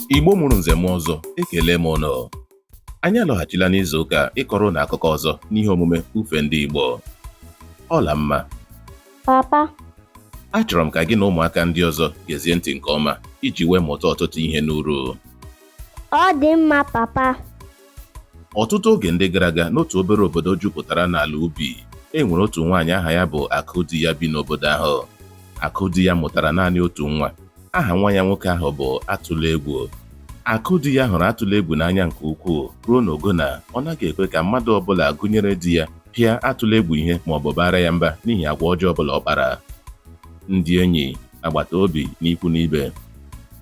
Igbo mụrụ nze m ọzọ, ekele m ụnụ. Anyị alọghachila n'izu ụka ịkọrọ na akụkọ ọzọ n'ihe omume ufe ndị Igbo. Ọla mma. Papa. Achọrọ m ka gị na ụmụaka ndị ọzọ gezie ntị nke ọma iji wee mụta ọtụtụ ihe n'uru. Ọ dị mma, Papa. Ọtụtụ oge ndị gara aga n'otu obere obodo jupụtara n'ala ubi, e nwere otu nwaanyị aha ya bụ Akụdi ya bi n'obodo ahụ. Akụdi ya mụtara naanị otu nwa. Aha nwa ya nwoke ahụ bụ Atụlegwu. Akụdi ya hụrụ Atụlegwu n'anya nke ukwuu ruo n'ogo na ọ naghị ekwe ka mmadụ ọbụla gụnyere di ya pịa Atụlegwu ihe ma ọ bụ bara ya mba n'ihi agwa ọjọọ ọbụla ọ kpara. Ndị enyi, agbata obi na ikwu n'ibe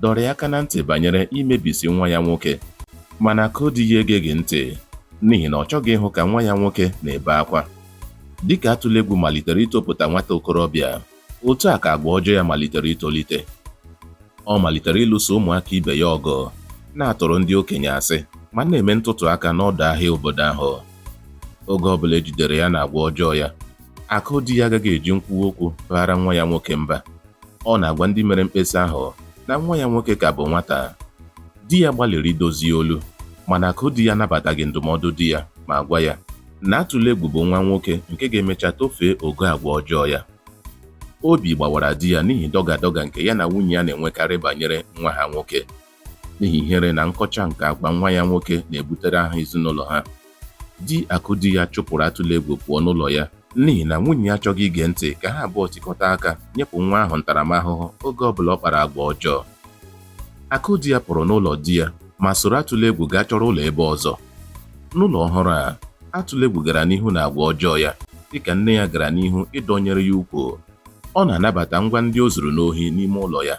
dọrọ ya aka na ntị banyere imebisi nwa ya nwoke, mana Akụdi ya egeghị ntị n'ihi na ọ chọghị ịhụ ka nwa ya nwoke na-ebe akwa. Dịka Atụlegwu malitere itopụta nwata okorobịa, otu a ka agwa ọjọọ ya malitere itolite. Ọ malitere ịlụso ụmụaka ibe ya ọgụ, na-atụrụ ndị okenye asị ma na-eme ntụtụ aka n'ọdụ ahịa obodo ahụ. Oge ọbụla ejidere ya na agwa ọjọọ ya, Akụdi ya agaghị eji nkwuwa okwu baara nwa ya nwoke mba. Ọ na-agwa ndị mere mkpesa ahụ na nwa ya nwoke ka bụ nwata. Di ya gbalịrị idozi olu, mana Akụdi ya nabataghị ndụmọdụ di ya ma gwa ya na Atụlegwu bụ nwa nwoke nke ga-emecha tofee ogo agwa ọjọọ ya. Obi gbawara di ya n'ihi dọga nke ya na nwunye ya na-enwekarị banyere nwa ha nwoke, n'ihi ihere na nkọcha nke agwa nwa ya nwoke na-ebutere aha ezinụlọ ha. Di Akụdi ya chụpụrụ Atụlegwu pụọ n'ụlọ ya n'ihi na nwunye ya achọghị ige ntị ka ha abụọ tikọta aka nyepụ nwa ahụ ntaramahụhụ oge ọbụla ọ kpara agwa ọjọọ. Akụdi ya pụrụ n'ụlọ di ya ma soro Atụlegwu gaa chọrọ ụlọ ebe ọzọ. N'ụlọ ọhụrụ a, Atụlegwu gara n'ihu na agwa ọjọọ ya dịka nne ya gara n'ihu ịdọnyere ya ukwu. Ọ na-anabata ngwa ndị o zuru n'ohi n'ime ụlọ ya.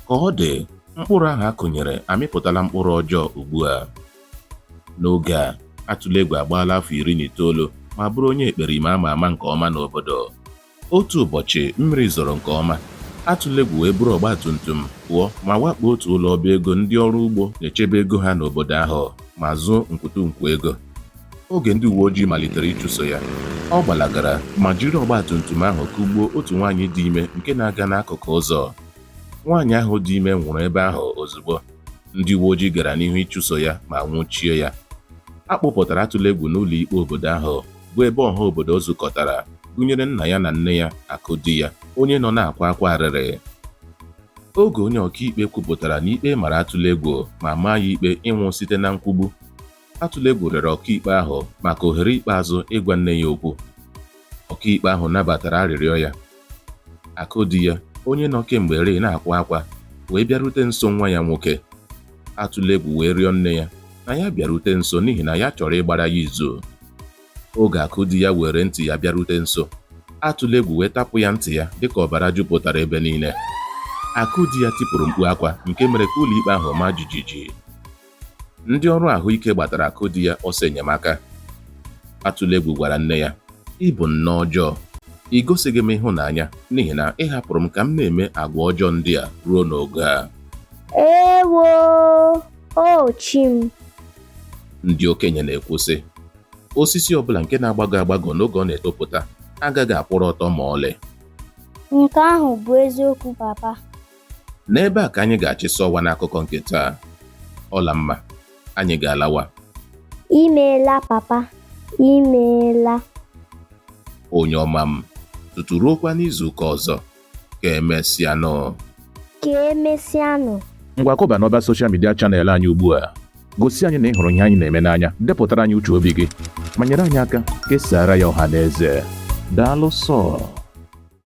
Ka ọ dị, mkpụrụ ahụ akụnyere amịpụtala mkpụrụ ọjọọ ugbu a. N'oge a, Atụlegwu agbaala afọ 19 ma bụrụ onye ekperima ama ama nke ọma n'obodo. Otu ụbọchị mmiri zoro nke ọma, Atụlegwu wee buru ọgba tum tum pụọ ma wakpo otu ụlọ ọba ego ndị ọrụ ugbo na-echebe ego ha n'obodo ahụ ma zụọ nkwụtụnkwu ego. Oge ndị uwe ojii malitere ịchụso ya, ọ gbalagara ma jiri ọgba tum tum ahụ kụgbuo otu nwaanyị dị ime nke na-aga n'akụkụ ụzọ. Nwaanyị ahụ dị ime nwụrụ ebe ahụ ozugbo. Ndị uwe ojii gara n'ihu ịchụso ya ma nwụchie ya. A kpụpụtara Atụlegwu n'ụlọ ikpe obodo ahụ bụ ebe ọha obodo zukọtara, gụnyere nna ya na nne ya Akụdi ya, onye nọ na-akwa akwa arịrị. Oge onye ọkaikpe kwupụtara na ikpe mara Atụlegwu ma maa ya ikpe ịnwụ site na nkwugbu, Atụlegwu rịọrọ ọkaikpe ahụ maka ohere ikpeazụ ịgwa nne ya okwu. Ọkaikpe ahụ nabatara arịrịọ ya. Akụdi ya, onye nọ kemgbe rịị na-akwa akwa, wee bịarute nso nwa ya nwoke. Atụlegwu wee rịọ nne ya na ya bịarute nso n'ihi na ya chọrọ ịgbara ya izu. Oge Akụdi ya were ntị ya bịarute nso, Atụlegwu wee tapụ ya ntị ya dịka ọbara jupụtara ebe niile. Akụdi ya tipụrụ mkpu akwa nke mere ka ụlọ ikpe ahụ maa jijiji. Ndị ọrụ ahụike gbatara Akụdi ya ọsọ enyemaka. Atụlegwu gwara nne ya, "Ị bụ nnọọ ọjọọ, ị gosighị m ịhụnanya n'ihi na ị hapụrụ m ka m na-eme agwa ọjọọ ndị a ruo n'oge a." Ewo, o chi m. Ndị okenye na-ekwu sị, osisi ọbụla nke na-agbago agbago n'oge ọ na-etopụta agaghị akwụrụ ọtọ ma ọlị. Nke ahụ bụ eziokwu, Papa. N'ebe a ka anyị ga-achịsa ọwa n'akụkọ nke taa. Ọla mma, anyị ga-alawa. Imeela, Papa, imeela. Onye ọma m, tutu ruokwa n'izu ụka ọzọ, ka emesịanụ. Ka emesịanụ. Ngwa kọba n'ọba soshal midia chanel anyị ugbu a. Gosi anyị na ị hụrụ ihe anyị na-eme n'anya, depụtara anyị uche obi gị, ma nyere anyị aka kesara ya ọha na eze. Daalụ sọ.